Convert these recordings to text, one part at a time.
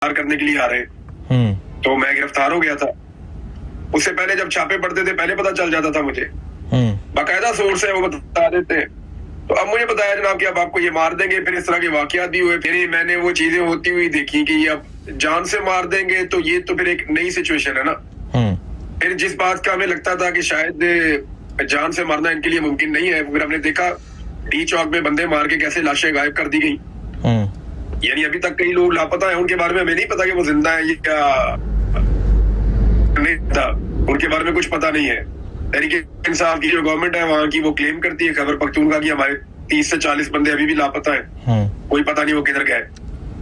करने के लिए आ रहे, तो मैं गिरफ्तार हो गया था। उससे पहले जब छापे पड़ते थे पहले पता चल जाता था मुझे, बाकायदा सोर्स है वो बता देते हैं। तो अब मुझे बताया जनाब कि अब आपको ये मार देंगे, फिर इस तरह के वाकयात भी हुए। फिर मैंने वो चीजें होती हुई देखी कि अब जान से मार देंगे तो ये तो फिर एक नई सिचुएशन है ना। फिर जिस बात का हमें लगता था कि शायद जान से मारना इनके लिए मुमकिन नहीं है, फिर हमने देखा डी चौक में बंदे मार के कैसे लाशें गायब कर दी गई। यानी अभी तक कई लोग लापता है, उनके बारे में हमें नहीं पता कि वो जिंदा है या नहीं था, उनके बारे में कुछ पता नहीं है। तहरीक इंसाफ की जो गवर्नमेंट है वहाँ की वो क्लेम करती है खैबर पख्तूनख्वा की हमारे 30 से 40 बंदे अभी भी लापता है, कोई पता नहीं वो किधर गए,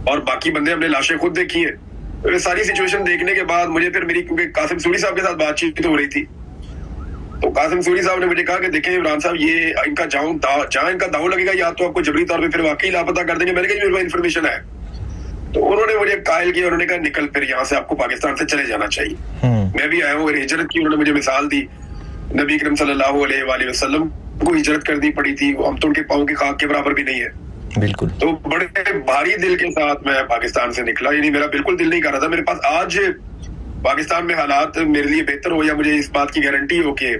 और बाकी बंदे हमने लाशें खुद देखी है। तो ये सारी सिचुएशन देखने के बाद मुझे फिर मेरी, क्योंकि कासिम सूरी साहब के साथ बातचीत हो रही थी, तो कासिम सूरी साहब ने मुझे कहा कि देखें इमरान साहब, ये इनका जहाँ इनका दाव लगेगा या तो आपको जबरी तौर पे फिर वाकई लापता कर देंगे। मैंने कहा मेरे पास इन्फॉर्मेशन है। तो उन्होंने मुझे कायल किया, उन्होंने कहा निकल फिर यहाँ से, आपको पाकिस्तान से चले जाना चाहिए। मैं भी आया हूँ, हिजरत की उन्होंने मुझे मिसाल दी, नबी करीम सल्लल्लाहु अलैहि वसल्लम को हिजरत कर दी पड़ी थी, हम तो उनके पाँव के खाक के बराबर भी नहीं है। बिल्कुल। तो बड़े भारी दिल के साथ मैं पाकिस्तान से निकला, यानी मेरा बिल्कुल दिल नहीं कर रहा था। मेरे पास आज पाकिस्तान में हालात मेरे लिए बेहतर हो या मुझे इस बात की गारंटी हो कि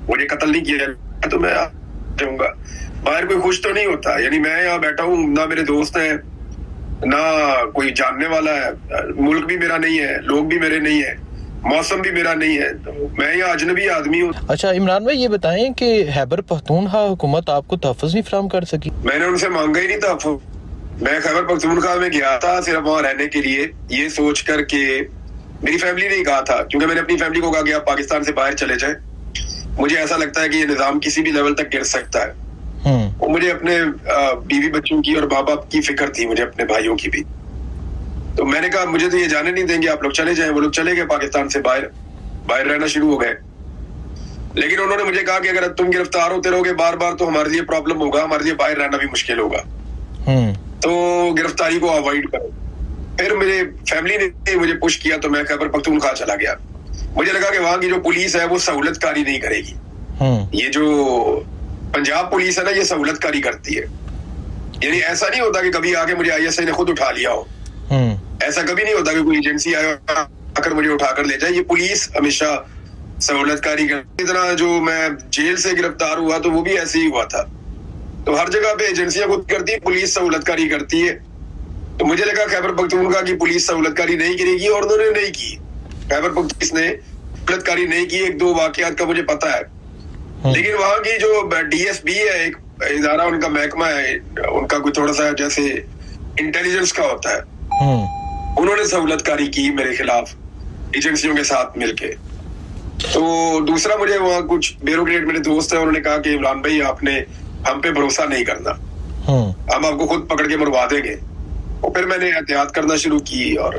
मुझे कत्ल नहीं किया तो मैं जाऊंगा। बाहर कोई खुश तो नहीं होता, यानी मैं यहाँ बैठा हूँ, ना मेरे दोस्त हैं ना कोई जानने वाला है, मुल्क भी मेरा नहीं है, लोग भी मेरे नहीं है, मौसम भी मेरा नहीं है, तो मैं यहाँ अजनबी आदमी हूँ। अच्छा इमरान भाई, ये बताएं कि खैबर पख्तूनख्वा हुकूमत आपको तहफ़्फ़ुज़ नहीं फराहम कर सकी? मैंने उनसे मांगा ही नहीं तहफ़्फ़ुज़। मैं खैबर पख्तूनख्वा में गया था सिर्फ वहाँ रहने के लिए, ये सोच कर के मेरी फैमिली ने कहा था, क्योंकि मैंने अपनी फैमिली को कहा कि आप पाकिस्तान से बाहर चले जाए, मुझे ऐसा लगता है कि ये निजाम किसी भी लेवल तक गिर सकता है। और मुझे अपने बीवी बच्चों की और माँ बाप की फिक्र थी, मुझे अपने भाइयों की भी। तो मैंने कहा मुझे तो ये जाने नहीं देंगे, आप लोग चले जाएं। वो लोग चले गए पाकिस्तान से बाहर रहना शुरू हो गए। लेकिन उन्होंने मुझे कहा कि अगर तुम गिरफ्तार होते रहोगे बार बार तो हमारे लिए प्रॉब्लम होगा, हमारे लिए बाहर रहना भी मुश्किल होगा, तो गिरफ्तारी को अवॉइड करो। फिर मेरे फैमिली ने मुझे पुश किया तो मैं खैबर पख्तूनख्वा चला गया। मुझे लगा कि वहां की जो पुलिस है वो सहूलतकारी नहीं करेगी। ये जो पंजाब पुलिस है ना, ये सहूलतकारी करती है। यानी ऐसा नहीं होता कि कभी आके मुझे ISI ने खुद उठा लिया हो, ऐसा कभी नहीं होता कि कोई एजेंसी आकर मुझे उठाकर ले जाए। ये पुलिस हमेशा सहूलतकारी करती है। इतना जो मैं जेल से गिरफ्तार हुआ तो वो भी ऐसे ही हुआ था। तो हर जगह पे एजेंसियां खुद करती है, पुलिस सहूलतकारी करती है। तो मुझे लगा खैबर पख्तूनख्वा की पुलिस सहूलतकारी नहीं करेगी, और उन्होंने नहीं की। खैबर पख्तूनख्वा ने सहूलतकारी नहीं की। एक दो वाकयात का मुझे पता है, लेकिन वहां की जो DSB है, एक इदारा, उनका महकमा है, उनका कोई थोड़ा सा जैसे इंटेलिजेंस का होता है, उन्होंने सहूलतकारी की मेरे खिलाफ एजेंसियों के साथ मिलके। तो दूसरा, मुझे वहाँ कुछ ब्यूरोक्रेट मेरे दोस्त हैं, उन्होंने कहा कि इमरान भाई आपने हम पे भरोसा नहीं करना, हम आपको खुद पकड़ के मरवा देंगे। और फिर मैंने एहतियात करना शुरू की, और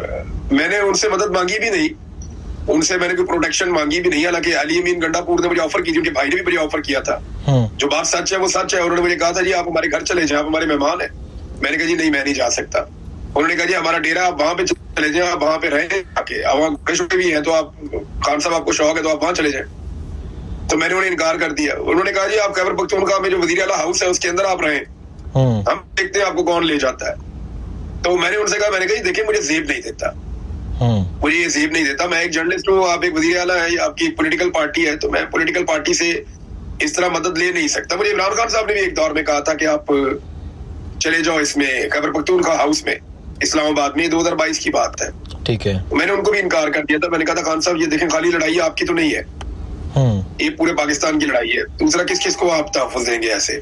मैंने उनसे मदद मांगी भी नहीं, उनसे मैंने कोई प्रोटेक्शन मांगी भी नहीं। हालांकि अली अमीन गंडापुर ने मुझे ऑफर की, उनके भाई ने भी मुझे ऑफर किया था। जो बात सच है वो सच है। उन्होंने मुझे कहा था जी आप हमारे घर चले जाए, आप हमारे मेहमान हैं। मैंने कहा जी नहीं, मैं नहीं जा सकता। उन्होंने कहा जी हमारा डेरा, आप वहां पे चले जाए, आप वहां पे रहें आके, वहाँ भी है तो आप, खान साहब आपको शौक है तो आप वहां चले जाए। तो मैंने उन्हें इनकार कर दिया। उन्होंने कहा जी आप खैबर पख्तूनख्वा में जो वजीर आला हाउस है उसके अंदर आप रहें, हम देखते हैं आपको कौन ले जाता है। तो मैंने उनसे कहा, मैंने कहा देखिए मुझे जेब नहीं देता, मुझे ये जेब नहीं देता, मैं एक जर्नलिस्ट हूँ, आप एक वजीर आला है, आपकी पॉलिटिकल पार्टी है, तो मैं पॉलिटिकल पार्टी से इस तरह मदद ले नहीं सकता। मुझे इमरान खान साहब ने भी एक दौर में कहा था कि आप चले जाओ इसमें खैबर पख्तूनख्वा हाउस में, इस्लामाबाद में, 2022 की बात है। ठीक है। मैंने उनको भी इनकार कर दिया था। मैंने कहा था खान साहब ये देखें, खाली लड़ाई आपकी तो नहीं है, ये पूरे पाकिस्तान की लड़ाई है, दूसरा किस किस को आप तहफ़्फ़ुज़ देंगे ऐसे।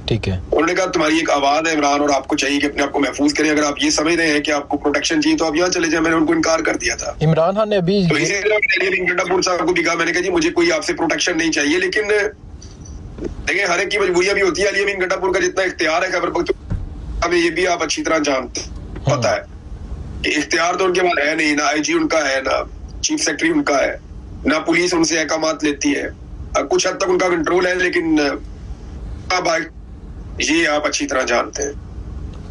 ठीक है। उन्होंने कहा तुम्हारी एक आवाज है इमरान, और आपको चाहिए कि अपने आप को महफूज करें, अगर आप ये समझ रहे हैं कि आपको प्रोटेक्शन चाहिए तो आप यहाँ चले जाए। मैंने उनको इनकार कर दिया था। इमरान खान ने अभी तो इसी तरह गंडापुर साहब को भी कहा, मैंने कहा जी मुझे कोई आपसे प्रोटेक्शन नहीं चाहिए, लेकिन देखिए हर एक की मजबूरियां भी होती है। अली अमीन गंडापुर का जितना इख्तियार है खैबर पख्तूनख्वा में, ये भी आप अच्छी तरह जानते, पता है कि इख्तियार तो उनके पास है नहीं, ना IG उनका है, ना चीफ सेक्रेटरी उनका है, ना पुलिस उनसे अहकामात लेती है। कुछ हद तक उनका कंट्रोल है, लेकिन ये आप अच्छी तरह जानते हैं।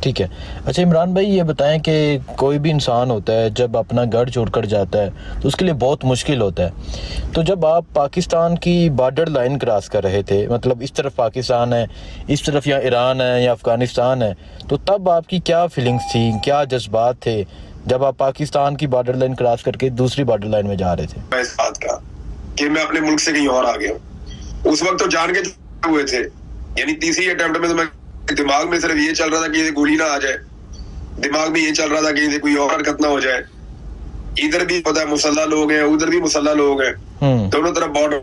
ठीक है। अच्छा इमरान भाई, ये बताएं कि कोई भी इंसान होता है जब अपना घर छोड़कर जाता है तो उसके लिए बहुत मुश्किल होता है। तो जब आप पाकिस्तान की बॉर्डर लाइन क्रॉस कर रहे थे, मतलब इस तरफ पाकिस्तान है, इस तरफ या ईरान है या अफ़गानिस्तान है, तो तब आपकी क्या फीलिंग्स थी, क्या जज्बात थे जब आप पाकिस्तान की बॉर्डर लाइन क्रॉस करके दूसरी बॉर्डर लाइन में जा रहे थे? इस बात का कि मैं अपने मुल्क से कहीं और आ गया हूँ। उस वक्त तो जान के हुए थे, यानी तीसरी अटेम्प्ट में तो मैं दिमाग में सिर्फ ये चल रहा था कि ये गोली ना आ जाए, दिमाग में ये चल रहा था कि ये कोई और हरकत ना हो जाए। इधर भी पता है मुसल्ला लोग हैं, उधर भी मुसल्ला लोग हैं, दोनों तरफ बॉर्डर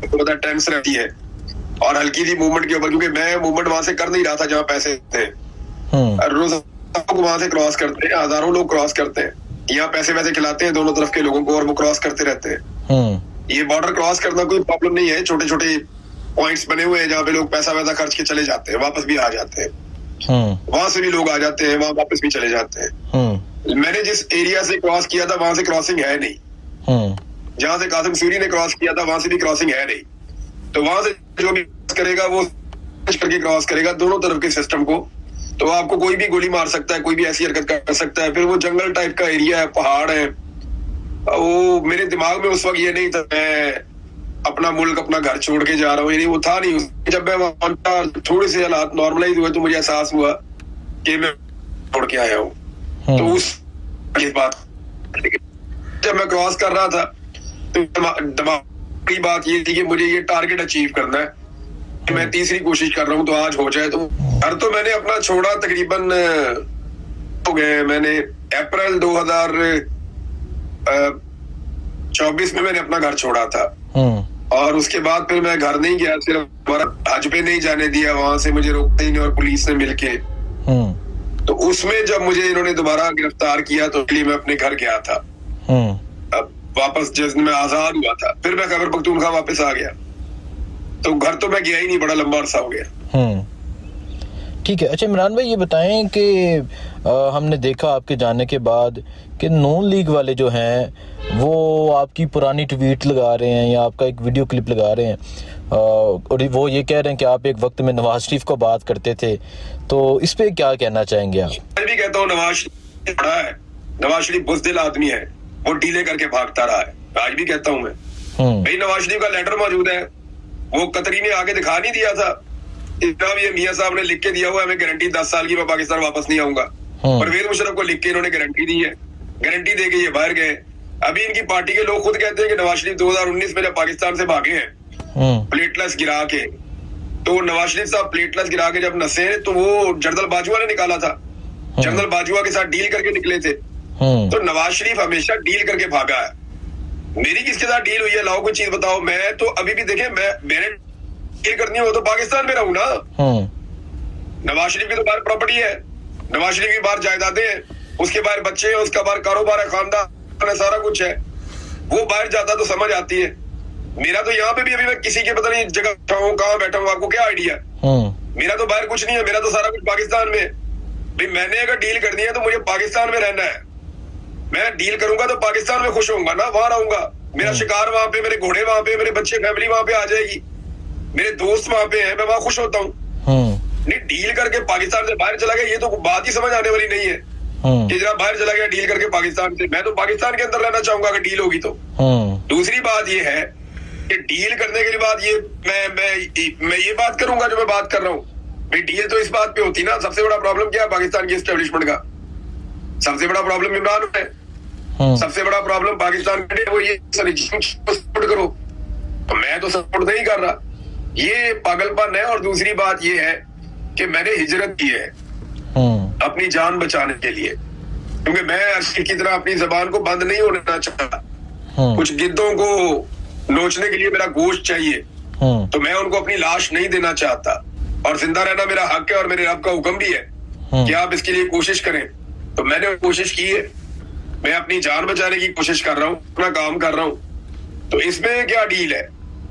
पता टेंस रहती है और हल्की सी मूवमेंट के ऊपर, क्योंकि मैं मूवमेंट वहां से कर नहीं रहा था जहाँ पैसे थे। रोज वहां से क्रॉस करते हैं, हजारों लोग क्रॉस करते हैं, यहाँ पैसे वैसे खिलाते हैं दोनों तरफ के लोगों को और वो क्रॉस करते रहते हैं। ये बॉर्डर क्रॉस करना कोई प्रॉब्लम नहीं है, छोटे छोटे पॉइंट्स बने हुए हैं जहाँ पे लोग पैसा वैसा खर्च के चले जाते हैं, वापस भी आ जाते हैं, वहां से भी लोग आ जाते हैं, वहां वापस भी चले जाते हैं। मैंने जिस एरिया से क्रॉस किया था वहां से क्रॉसिंग है नहीं, जहां से कासिम सूरी ने क्रॉस किया था वहां से भी क्रॉसिंग है नहीं, तो वहां से जो भी करेगा वो करके क्रॉस करेगा दोनों तरफ के सिस्टम को, तो आपको कोई भी गोली मार सकता है, कोई भी ऐसी हरकत कर सकता है। फिर वो जंगल टाइप का एरिया है, पहाड़ है, वो मेरे दिमाग में उस वक्त ये नहीं था मैं अपना मुल्क अपना घर छोड़ के जा रहा हूँ, वो था नहीं। जब मैं वहां थोड़े से हालात नॉर्मलाइज हुए तो मुझे एहसास हुआ कि मैं छोड़ के आया हूँ। तो उस बात जब मैं क्रॉस कर रहा था तो दिमाग की बात ये थी कि मुझे ये टारगेट अचीव करना है, मैं तीसरी कोशिश कर रहा हूँ तो आज हो जाए। तो घर तो मैंने अपना छोड़ा तकरीबन हो गए, मैंने अप्रैल 2024 में मैंने अपना घर छोड़ा था और उसके बाद फिर मैं घर नहीं गया, सिर्फ हमारा हज पे नहीं जाने दिया, वहां से मुझे रोकते ही नहीं और पुलिस ने मिलके तो उसमें जब मुझे इन्होंने दोबारा गिरफ्तार किया तो इसलिए मैं अपने घर गया था। अब वापस जिस दिन मैं आजाद हुआ था फिर मैं खैबर पख्तूनख्वा वापस आ गया, तो घर तो मैं गया ही नहीं, बड़ा लंबा अरसा हो गया। ठीक है। अच्छा इमरान भाई ये बताएं कि हमने देखा आपके जाने के बाद कि नून लीग वाले जो हैं वो आपकी पुरानी ट्वीट लगा रहे हैं या आपका एक वीडियो क्लिप लगा रहे हैं और वो ये कह रहे हैं कि आप एक वक्त में नवाज शरीफ को बात करते थे, तो इस पे क्या कहना चाहेंगे आप? मैं भी कहता हूँ नवाज शरीफ बड़ा है, नवाज शरीफ बुज़दिल आदमी है, वो डीले करके भागता रहा है, आज भी कहता हूँ मैं। भाई नवाज शरीफ का लेटर मौजूद है, वो कतरी ने आगे दिखा नहीं दिया था, इतना भी मियां साहब ने लिख के दिया हुआ है, मैं गारंटी 10 साल की मैं पाकिस्तान वापस नहीं आऊंगा। परवेज मुशर्रफ को लिख के इन्होंने गारंटी दी है, गारंटी दे के ये बाहर गए। अभी इनकी पार्टी के लोग खुद कहते हैं कि नवाज शरीफ 2019 में जब पाकिस्तान से भागे हैं प्लेटलेस गिरा के, तो नवाज शरीफ साहब प्लेटलेस गिरा के जब नसे तो वो जनरल बाजवा ने निकाला था, जनरल बाजवा के साथ डील करके निकले थे। तो नवाज शरीफ हमेशा डील करके भागा है। मेरी किसके साथ डील हुई है, लाओ कोई चीज बताओ। मैं तो अभी भी देखे, मैंने डील करनी हो तो पाकिस्तान में रहूं ना। नवाज शरीफ की तो बाहर प्रॉपर्टी है, नवाज शरीफ की बाहर जायदादें हैं, उसके बाहर बच्चे हैं, उसका बाहर कारोबार है, खानदान है, सारा कुछ है। वो बाहर जाता तो समझ आती है। मेरा तो यहाँ पे भी अभी मैं किसी के पता नहीं जगह बैठा हूँ, कहाँ बैठा हूँ, आपको क्या आइडिया? मेरा तो बाहर कुछ नहीं है, मेरा तो सारा कुछ पाकिस्तान में। भाई मैंने अगर डील करनी है तो मुझे पाकिस्तान में रहना है, मैं डील करूंगा तो पाकिस्तान में खुश होऊंगा ना, वहां रहूंगा, मेरा शिकार वहां पे, मेरे घोड़े वहां पे, मेरे बच्चे फैमिली वहां पे आ जाएगी, मेरे दोस्त वहां पे हैं, मैं वहां खुश होता हूँ। नहीं डील करके पाकिस्तान से बाहर चला गया, ये तो बात ही समझ आने वाली नहीं है कि जरा बाहर चला गया डील करके पाकिस्तान से। मैं तो पाकिस्तान के अंदर रहना चाहूंगा अगर डील होगी तो। दूसरी बात ये है कि डील करने के बाद ये मैं ये बात करूंगा जो मैं बात कर रहा हूँ, भाई डील तो इस बात पे होती ना। सबसे बड़ा प्रॉब्लम क्या है पाकिस्तान की एस्टेब्लिशमेंट का? सबसे बड़ा प्रॉब्लम इमरान है, सबसे बड़ा प्रॉब्लम पाकिस्तान का वो ये सपोर्ट करो, तो मैं तो सपोर्ट नहीं कर रहा, ये पागलपन है। और दूसरी बात ये है कि मैंने हिजरत की है अपनी जान बचाने के लिए, क्योंकि मैं अर्शी की तरह अपनी जबान को बंद नहीं होने देना चाहता। कुछ गिद्धों को नोचने के लिए मेरा गोश्त चाहिए, तो मैं उनको अपनी लाश नहीं देना चाहता, और जिंदा रहना मेरा हक है और मेरे रब का हुक्म भी है कि आप इसके लिए कोशिश करें। तो मैंने कोशिश की है, मैं अपनी जान बचाने की कोशिश कर रहा हूँ, अपना काम कर रहा हूँ। तो इसमें क्या डील है?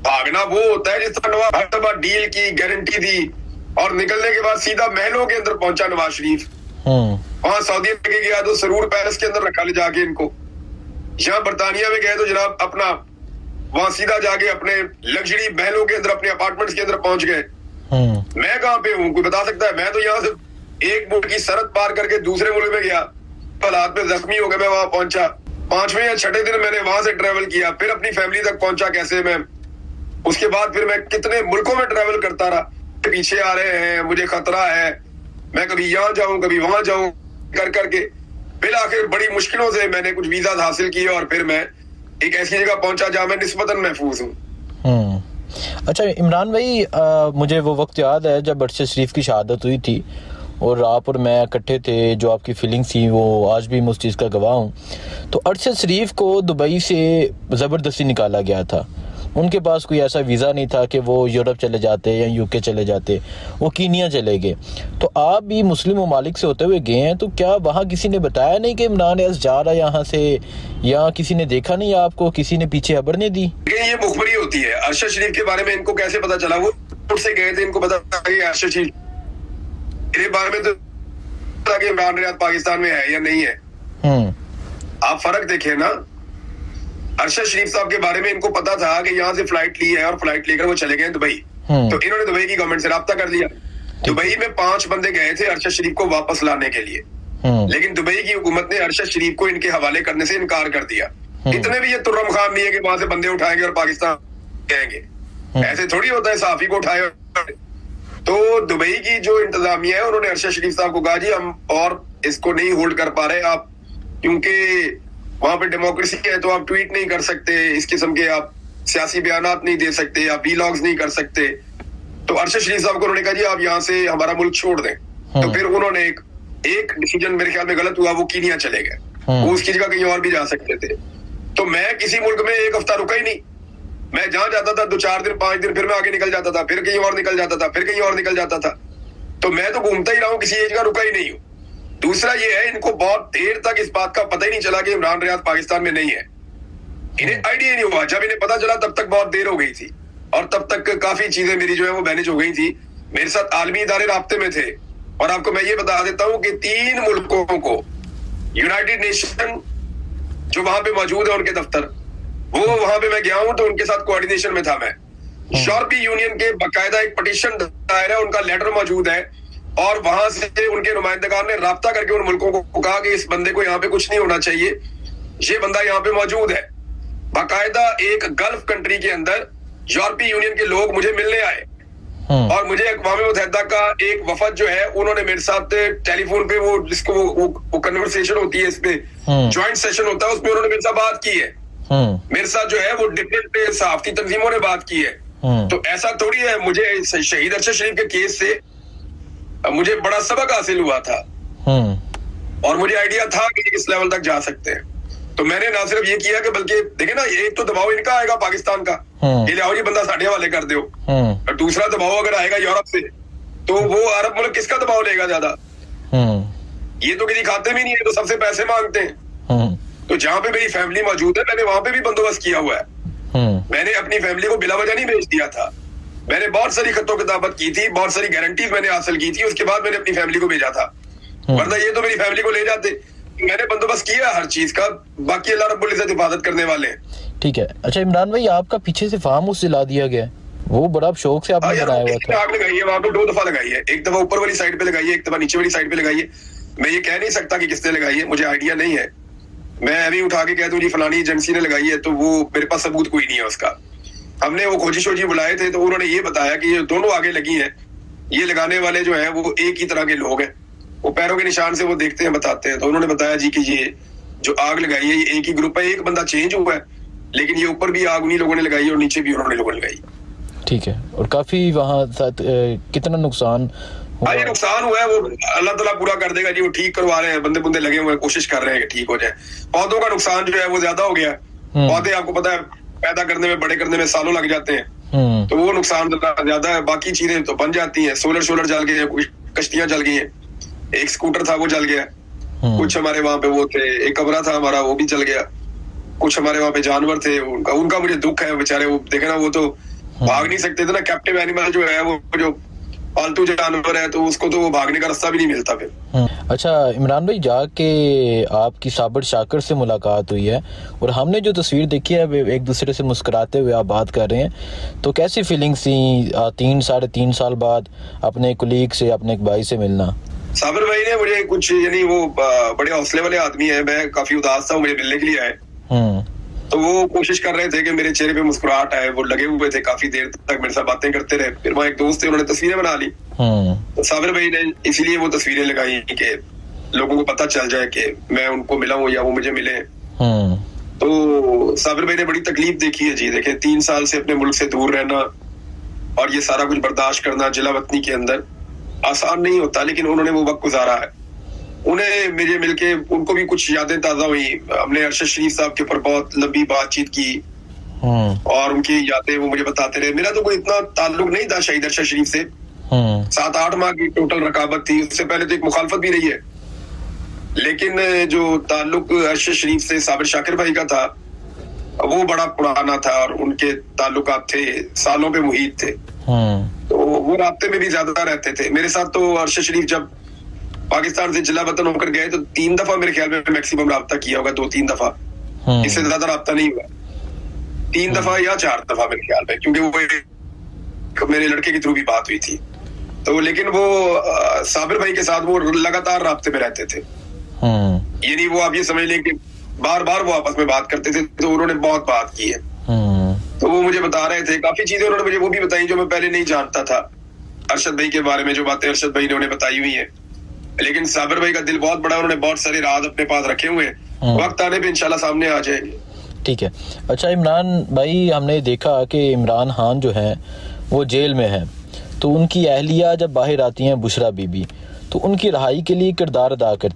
भागना वो होता है जिस तरह नवाज हर दफा डील की, गारंटी दी और निकलने के बाद सीधा महलों के अंदर पहुंचा नवाज शरीफ। वहां सऊदी लेके गया तो सरूर पैलेस के अंदर रखा ले जाके इनको। यहाँ बरतानिया में गए तो जनाब अपना वहां सीधा जाके अपने लग्जरी महलों के अंदर, अपने अपार्टमेंट्स के अंदर पहुंच गए। मैं कहाँ पे हूँ कोई बता सकता है? मैं तो यहाँ से एक मुल्क की सरहद पार करके दूसरे मुल्क में गया, हालात में जख्मी हो गए, मैं वहां पहुंचा। 5वें या 6ठे दिन मैंने वहां से ट्रेवल किया, फिर अपनी फैमिली तक पहुंचा कैसे मैं, उसके बाद फिर मैं कितने मुल्कों में ट्रेवल करता रहा। पीछे आ रहे हैं, मुझे खतरा है, मैं कभी यहाँ जाऊं कभी वहां जाऊं कर करके फिर आखिर बड़ी मुश्किलों से मैंने कुछ वीजा हासिल किए और फिर मैं एक ऐसी जगह पहुंचा जहां मैं निस्बतन महफूज हूँ। अच्छा इमरान भाई, मुझे वो वक्त याद है जब अरशद शरीफ की शहादत हुई थी और आप और मैं इकट्ठे थे। जो आपकी फीलिंग्स थी वो आज भी मैं उस चीज़ का गवाह हूँ। तो अरशद शरीफ को दुबई से ज़बरदस्ती निकाला गया था। उनके पास कोई ऐसा वीज़ा नहीं था कि वो यूरोप चले जाते या यूके चले जाते, वो कीनिया चले गए। तो आप भी मुस्लिम ममालिक से होते हुए गए हैं, तो क्या वहाँ किसी ने बताया नहीं कि इमरान याज जा रहा है यहाँ से, या किसी ने देखा नहीं आपको, किसी ने पीछे खबर नहीं दी? ये मुखबरी होती है। अरशद शरीफ के बारे में इनको कैसे पता चला? वो से गए थे, इनको पता कि अरशद शरीफ, मेरे बारे में तो पता कि इमरान रियाद पाकिस्तान में है या नहीं है। आप फर्क देखें ना। अरशद शरीफ साहब के बारे में इनको पता था कि यहाँ से फ्लाइट ली है और फ्लाइट लेकर वो चले गए दुबई। तो इन्होंने दुबई की गवर्नमेंट से राब्ता कर लिया। दुबई में 5 बंदे गए थे अरशद शरीफ को वापस लाने के लिए, लेकिन दुबई की हुकूमत ने अरशद शरीफ को इनके हवाले करने से इनकार कर दिया। इतने भी ये तुर्रम खान नहीं है कि वहां से बंदे उठाएंगे और पाकिस्तान जाएंगे। ऐसे थोड़ी होता है साफी को उठाए। तो दुबई की जो इंतजामिया है उन्होंने अरशद शरीफ साहब को कहा जी हम और इसको नहीं होल्ड कर पा रहे आप, क्योंकि वहां पे डेमोक्रेसी है तो आप ट्वीट नहीं कर सकते, इस किस्म के आप सियासी बयानात नहीं दे सकते, आप वीलॉग्स नहीं कर सकते। तो अरशद शरीफ साहब को उन्होंने कहा जी आप यहाँ से हमारा मुल्क छोड़ दें। तो फिर उन्होंने एक डिसीजन मेरे ख्याल में गलत हुआ, वो कीनिया चले गए। वो उसकी जगह कहीं और भी जा सकते थे। तो मैं किसी मुल्क में 1 हफ्ता रुका ही नहीं। मैं जहां जाता था 2-4 दिन 5 दिन, फिर मैं आगे निकल जाता था, फिर कहीं और निकल जाता था, फिर कहीं और निकल जाता था। तो मैं तो घूमता ही रहा हूँ, किसी एक जगह रुका ही नहीं हूँ। दूसरा ये है, इनको बहुत देर तक इस बात का पता ही नहीं चला कि इमरान रियाद पाकिस्तान में नहीं है। इन्हें आइडिया नहीं हुआ। जब इन्हें पता चला तब तक बहुत देर हो गई थी और तब तक काफी चीजें मेरी जो है वो मैनेज हो गई थी। मेरे साथ आलमी इदारे राब्ते में थे। और आपको मैं ये बता देता हूँ कि 3 मुल्कों को यूनाइटेड नेशन जो वहां पे मौजूद है उनके दफ्तर, वो वहां पे मैं गया हूं तो उनके साथ कोऑर्डिनेशन में था मैं। यूरोपीय यूनियन के बाकायदा एक पटिशन दायर है, उनका लेटर मौजूद है और वहां से उनके नुमाइंदगान ने राब्ता करके उन मुल्कों को कहा कि इस बंदे को यहाँ पे कुछ नहीं होना चाहिए, ये बंदा यहाँ पे मौजूद है। बाकायदा एक गल्फ कंट्री के अंदर यूरोपीय यूनियन के लोग मुझे मिलने आए और मुझे अक़वाम मुत्तहिदा का एक वफद जो है उन्होंने मेरे साथ टेलीफोन पे वो जिसको वो कन्वर्सेशन होती है, इसमें ज्वाइंट सेशन होता है, उसमें उन्होंने मेरे साथ बात की है। मेरे साथ जो है वो डिफरेंट सहाफती तंजीमों ने बात की है। तो ऐसा थोड़ी है। मुझे शहीद अरशद शरीफ के केस से मुझे बड़ा सबक हासिल हुआ था और मुझे आइडिया था कि इस लेवल तक जा सकते हैं। तो मैंने ना सिर्फ ये किया कि बल्कि देखे ना, एक तो दबाव इनका आएगा पाकिस्तान का कि लाओ जी बंदा साढ़े हवाले कर दो, और दूसरा दबाव अगर आएगा यूरोप से तो वो अरब मुल्क किसका दबाव लेगा ज्यादा? ये तो किसी खाते में नहीं है, तो सबसे पैसे मांगते हैं। तो जहां पे मेरी फैमिली मौजूद है मैंने वहां पे भी बंदोबस्त किया हुआ है। मैंने अपनी फैमिली को बिला वजह नहीं भेज दिया था। मैंने बहुत सारी खतों किताबत की थी, बहुत सारी गारंटीज मैंने हासिल की थी, उसके बाद मैंने अपनी फैमिली को भेजा था। वरना ये तो मेरी फैमिली को ले जाते। मैंने बंदोबस्त किया हर चीज का, बाकी अल्लाह रब्बुल इज्जत हिफाजत करने वाले हैं। ठीक है। अच्छा इमरान भाई, आपका पीछे से फार्म हाउस दिला दिया गया, वो बड़ा शौक से आपने बनाया हुआ था। आग लगाई है वहां पे 2 दफा लगाई है, एक दफा ऊपर वाली साइड पे लगाई है, एक दफा नीचे वाली साइड पे लगाई है। मैं ये कह नहीं सकता कि किसने लगाई है, मुझे आइडिया नहीं है। मैं अभी उठा के कह दूं जी फलानी एजेंसी ने लगाई है, तो वो मेरे पास सबूत कोई नहीं है उसका। हमने वो खोजी शोजी बुलाए थे तो उन्होंने ये बताया कि ये दोनों आगे लगी हैं, ये लगाने वाले जो है वो एक ही तरह के लोग हैं, वो पैरों के निशान से वो देखते हैं, बताते हैं। तो उन्होंने बताया जी कि ये जो आग लगाई है ये एक ही ग्रुप है, एक बंदा चेंज हुआ है, लेकिन ये ऊपर भी आग उन्हीं लोगों ने लगाई है और नीचे भी उन्होंने लोगों ने लगाई। ठीक है। और काफी वहाँ कितना नुकसान हुआ? ये नुकसान हुआ है वो अल्लाह ताला पूरा कर देगा जी। वो ठीक करवा रहे हैं, बंदे बुंदे लगे हुए हैं, कोशिश कर रहे हैं कि ठीक हो जाए। पौधों का नुकसान जो है वो ज्यादा हो गया। पौधे आपको पता है पैदा करने में, बड़े करने में सालों लग जाते हैं, तो वो नुकसान ज्यादा है। बाकी चीजें तो बन जाती हैं। सोलर जल गए, कश्तियां जल गई हैं, एक स्कूटर था वो जल गया, कुछ हमारे वहां पे वो थे, एक कमरा था हमारा वो भी जल गया, कुछ हमारे वहां पे जानवर थे, उनका मुझे दुख है बेचारे। वो देखे ना, वो तो भाग नहीं सकते थे ना। कैप्टिव एनिमल जो है वो जो पालतू जानवर है, तो उसको तो वो भागने का रास्ता भी नहीं मिलता फिर। अच्छा इमरान भाई, जाके आपकी साबिर शाकिर से मुलाकात हुई है और हमने जो तस्वीर देखी है, एक दूसरे से मुस्कुराते हुए आप बात कर रहे हैं, तो कैसी फीलिंग्स थी 3-3.5 साल बाद अपने कुलीग से, अपने एक भाई से मिलना? साबिर भाई ने मुझे कुछ, यानी वो बड़े हौसले वाले आदमी है। मैं काफी उदास था, वो मुझे मिलने के लिए आए, तो वो कोशिश कर रहे थे कि मेरे चेहरे पे मुस्कुराहट आए। वो लगे हुए थे काफी देर तक मेरे साथ बातें करते रहे। फिर वहाँ एक दोस्त थे, उन्होंने तस्वीरें बना ली, तो साबिर भाई ने इसीलिए वो तस्वीरें लगाई कि लोगों को पता चल जाए कि मैं उनको मिला हूँ या वो मुझे मिले। हम्म। तो साबिर भाई ने बड़ी तकलीफ देखी है जी। देखें 3 साल से अपने मुल्क से दूर रहना और ये सारा कुछ बर्दाश्त करना जिला वतनी के अंदर आसान नहीं होता, लेकिन उन्होंने वो वक्त गुजारा है। उन्हें मुझे मिलके उनको भी कुछ यादें ताजा हुई। हमने अरशद शरीफ साहब के ऊपर बहुत लंबी बातचीत की और उनकी यादें वो मुझे बताते रहे। मेरा तो कोई इतना ताल्लुक नहीं था शहीद अरशद शरीफ से। 7-8 माह की टोटल रकाबत थी, उससे पहले तो एक मुखालफत भी रही है, लेकिन जो ताल्लुक अरशद शरीफ से साबिर शाकिर भाई का था वो बड़ा पुराना था और उनके ताल्लुकात थे, सालों पे मुहीत थे, तो वो राब्ते में भी ज्यादा रहते थे। मेरे साथ तो अरशद शरीफ जब पाकिस्तान से जिला वतन होकर गए तो 3 दफा मेरे ख्याल में मैक्सिमम राब्ता किया होगा, 2-3 दफा, इससे ज्यादा राब्ता नहीं हुआ। 3 दफा या 4 दफा मेरे ख्याल में, क्योंकि वो मेरे लड़के के थ्रू भी बात हुई थी। तो लेकिन वो साबिर भाई के साथ वो लगातार राब्ते में रहते थे। यानी वो आप ये समझ लें कि बार बार वो आपस में बात करते थे, तो उन्होंने बहुत बात की है। तो वो मुझे बता रहे थे, काफी चीजें उन्होंने मुझे वो भी बताई जो मैं पहले नहीं जानता था अरशद भाई के बारे में, जो बातें अरशद भाई ने उन्हें बताई हुई है। लेकिन साबिर भाई का दिल बहुत बड़ा, उन्होंने बहुत सारे राज अपने पास रखे हुए हैं, वक्त आने पे इंशाल्लाह सामने आ जाएंगे। ठीक है। अच्छा इमरान भाई, हमने देखा कि इमरान खान जो है वो जेल में है, तो उनकी अहलिया जब बाहर आती हैं बुशरा बीबी, तो उनकी रहाई के लिए किरदार अदा करती